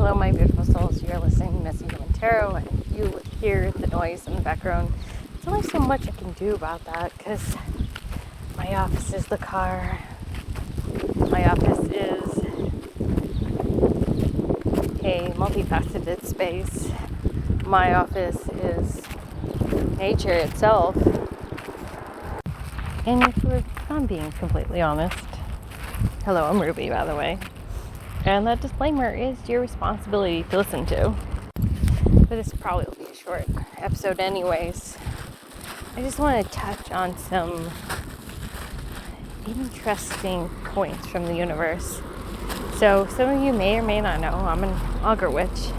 Hello, my beautiful souls. You're listening to Messy Human Tarot, and you hear the noise in the background. There's only so much I can do about that, because my office is the car. My office is a multifaceted space. My office is nature itself. And if I'm being completely honest, hello, I'm Ruby, by the way. And that disclaimer is your responsibility to listen to. But this probably will be a short episode anyways. I just want to touch on some interesting points from the universe. So some of you may or may not know, I'm an augur witch,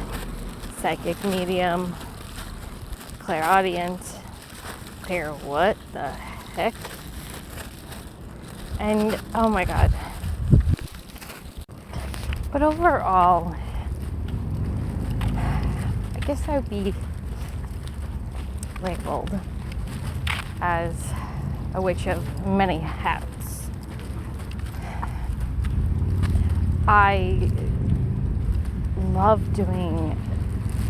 psychic medium, clairaudient, clair what the heck? And oh my god. But overall, I guess I would be labeled as a witch of many hats. I love doing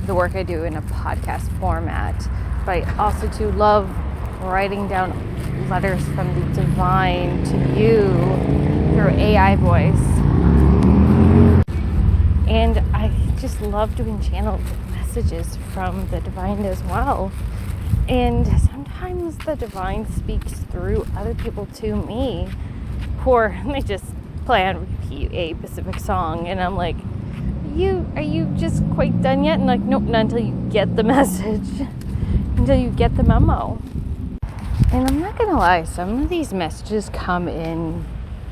the work I do in a podcast format, but I also too love writing down letters from the divine to you through AI voice. And I just love doing channeled messages from the divine as well. And sometimes the divine speaks through other people to me, or they just play on repeat a specific song, and I'm like, are you just quite done yet? And like, nope, not until you get the message, until you get the memo. And I'm not gonna lie, some of these messages come in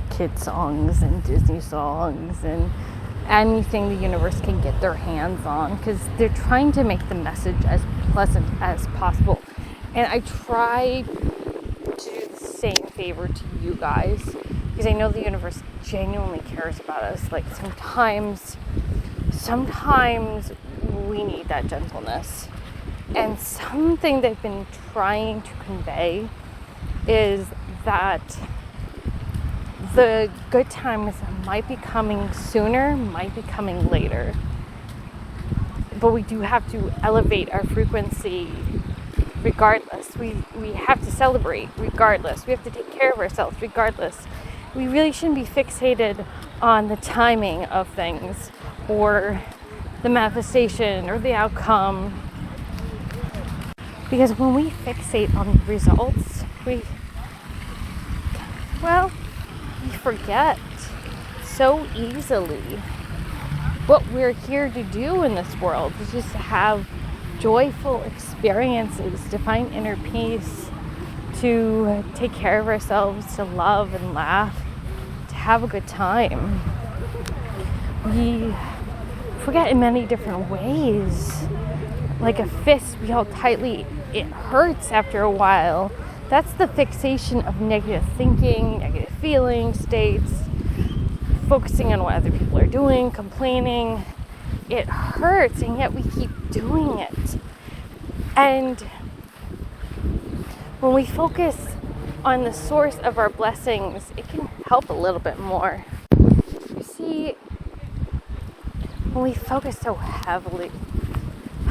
kid songs and Disney songs and anything the universe can get their hands on, because they're trying to make the message as pleasant as possible. And I try to do the same favor to you guys, because I know the universe genuinely cares about us. Like sometimes we need that gentleness. And something they've been trying to convey is that the good times might be coming sooner, might be coming later. But we do have to elevate our frequency regardless. We have to celebrate regardless. We have to take care of ourselves regardless. We really shouldn't be fixated on the timing of things or the manifestation or the outcome. Because when we fixate on the results, we forget so easily what we're here to do in this world, is just to have joyful experiences, to find inner peace, to take care of ourselves, to love and laugh, to have a good time. We forget in many different ways. Like a fist we hold tightly, it hurts after a while. That's the fixation of negative thinking, negative feeling states, focusing on what other people are doing, complaining. It hurts, and yet we keep doing it. And when we focus on the source of our blessings, it can help a little bit more. You see, when we focus so heavily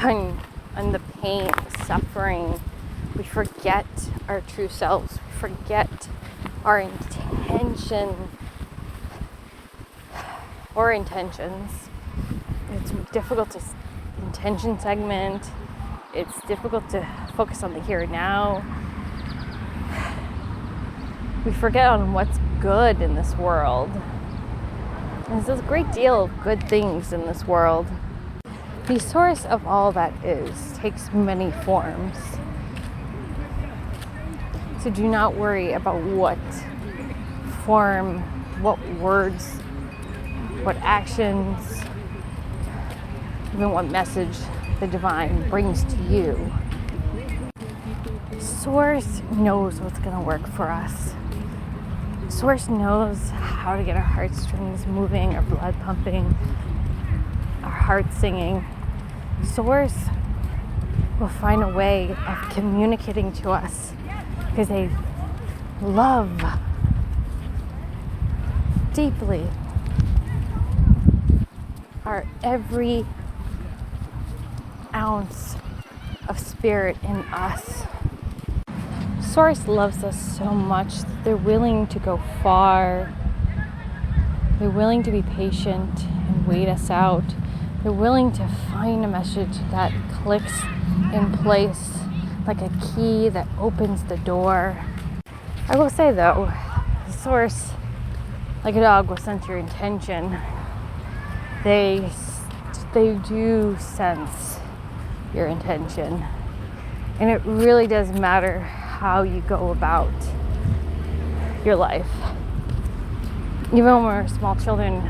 on the pain, the suffering, we forget our true selves. We forget our intentions. It's difficult to intention segment. It's difficult to focus on the here and now. We forget on what's good in this world. And there's a great deal of good things in this world. The source of all that takes many forms. So do not worry about what form, what words, what actions, even what message the divine brings to you. Source knows what's going to work for us. Source knows how to get our heartstrings moving, our blood pumping, our heart singing. Source will find a way of communicating to us, because they love deeply our every ounce of spirit in us. Source loves us so much that they're willing to go far. They're willing to be patient and wait us out. They're willing to find a message that clicks in place like a key that opens the door. I will say though, the source, like a dog, will sense your intention. They do sense your intention. And it really does matter how you go about your life. Even when we're small children,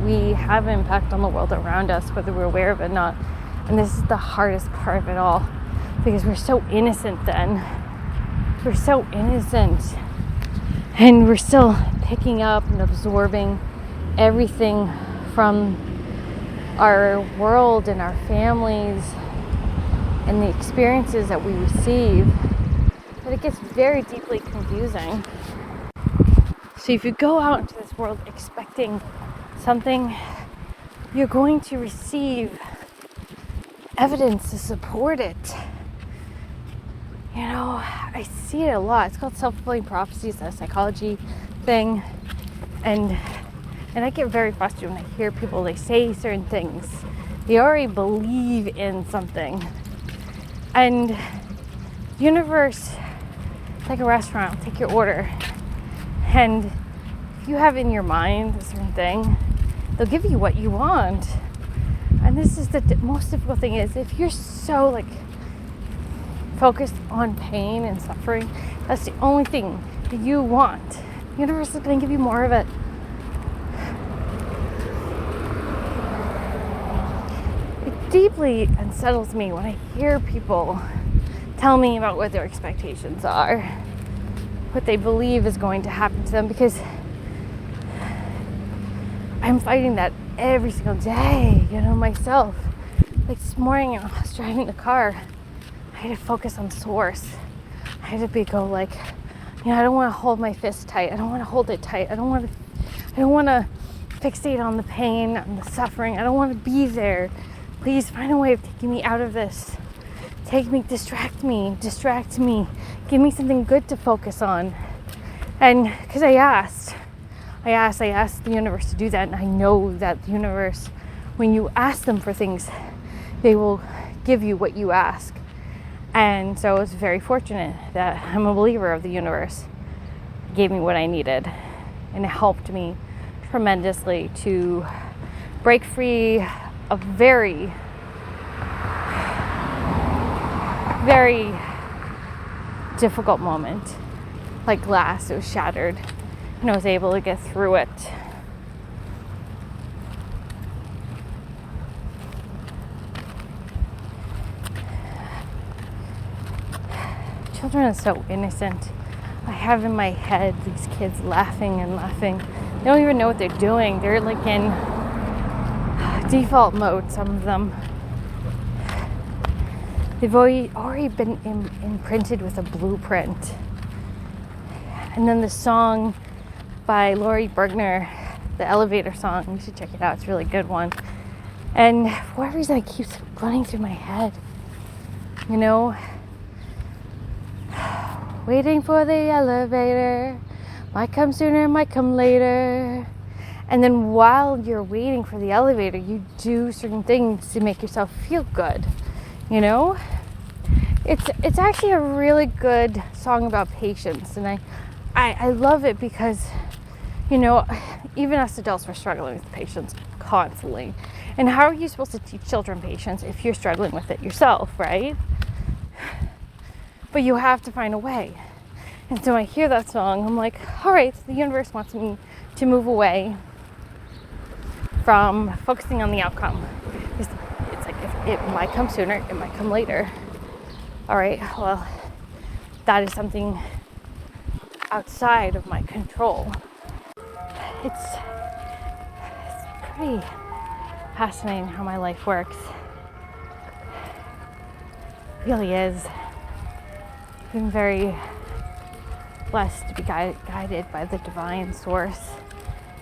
we have an impact on the world around us, whether we're aware of it or not. And this is the hardest part of it all, because we're so innocent then. We're so innocent. And we're still picking up and absorbing everything from our world and our families and the experiences that we receive, that it gets very deeply confusing. So if you go out into this world expecting something, you're going to receive evidence to support it. You know, I see it a lot. It's called self-fulfilling prophecy. It's a psychology thing. And I get very frustrated when I hear people, they say certain things. They already believe in something. And the universe, like a restaurant, will take your order. And if you have in your mind a certain thing, they'll give you what you want. And this is the most difficult thing is, if you're so focused on pain and suffering, that's the only thing that you want. The universe is going to give you more of it. It deeply unsettles me when I hear people tell me about what their expectations are, what they believe is going to happen to them, because I'm fighting that every single day, myself. Like this morning, I was driving the car. I had to focus on source. I had to I don't want to hold my fist tight. I don't want to hold it tight. I don't want to fixate on the pain, on the suffering. I don't want to be there. Please find a way of taking me out of this. Distract me. Give me something good to focus on. And because I asked the universe to do that, and I know that the universe, when you ask them for things, they will give you what you ask. And so it's very fortunate that I'm a believer of the universe. It gave me what I needed, and it helped me tremendously to break free a very, very difficult moment. Like glass, it was shattered, and I was able to get through it. Children are so innocent. I have in my head these kids laughing and laughing. They don't even know what they're doing. They're in default mode, some of them. They've already been imprinted with a blueprint. And then the song by Lori Bergner, the elevator song, you should check it out. It's a really good one. And for whatever reason, it keeps running through my head. Waiting for the elevator, might come sooner, might come later. And then while you're waiting for the elevator, you do certain things to make yourself feel good. It's actually a really good song about patience, and I love it because, even us adults, we're struggling with patience constantly. And how are you supposed to teach children patience if you're struggling with it yourself, right? But you have to find a way. And so I hear that song, I'm like, all right, the universe wants me to move away from focusing on the outcome. It's like, it might come sooner, it might come later. All right, well, that is something outside of my control. It's pretty fascinating how my life works. It really is. I've been very blessed to be guided by the divine source.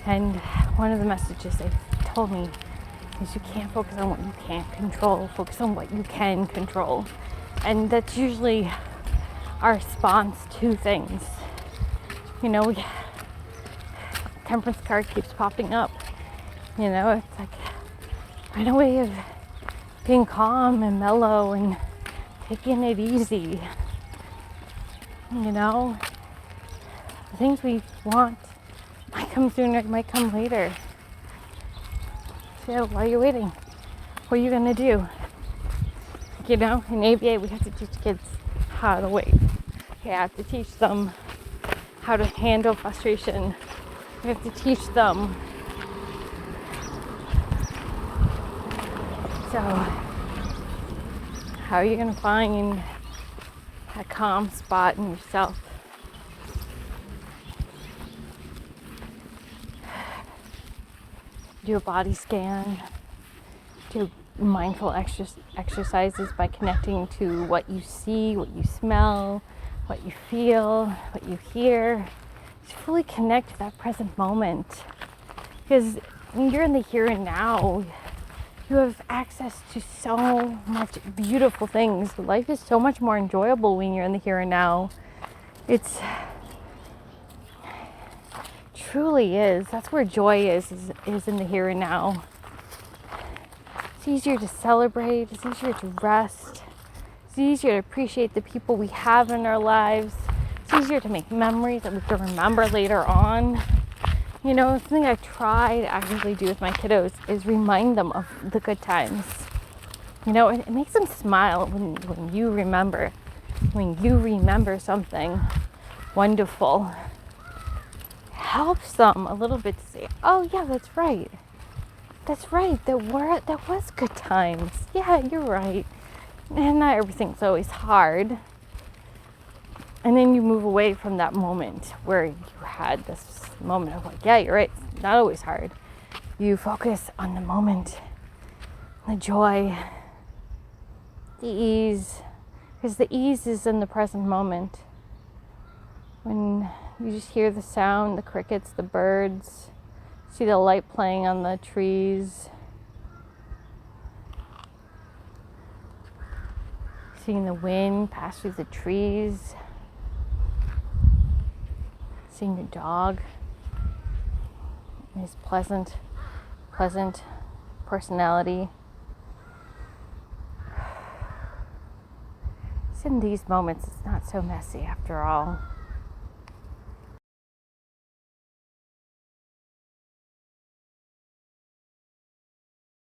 And one of the messages they told me Because you can't focus on what you can't control. Focus on what you can control. And that's usually our response to things. You know, temperance card keeps popping up. You know, it's like, find a way of being calm and mellow and taking it easy. You know, the things we want might come sooner, might come later. So while you're waiting, what are you gonna do? You know, in ABA we have to teach kids how to wait. We have to teach them how to handle frustration. We have to teach them. So, how are you gonna find a calm spot in yourself? Do a body scan. Do mindful exercises by connecting to what you see, what you smell, what you feel, what you hear. Just fully connect to that present moment. Because when you're in the here and now, you have access to so much beautiful things. Life is so much more enjoyable when you're in the here and now. It's truly is. That's where joy is in the here and now. It's easier to celebrate. It's easier to rest. It's easier to appreciate the people we have in our lives. It's easier to make memories that we can remember later on. You know, something I try to actively do with my kiddos is remind them of the good times. You know, it makes them smile when you remember something wonderful. It helps them a little bit to say, oh yeah, that's right. That's right, that was good times. Yeah, you're right. And not everything's always hard. And then you move away from that moment where you had this moment of like, yeah, you're right, it's not always hard. You focus on the moment, the joy, the ease, because the ease is in the present moment. When you just hear the sound, the crickets, the birds, see the light playing on the trees, seeing the wind pass through the trees, seeing the dog, his pleasant personality. It's in these moments, it's not so messy after all.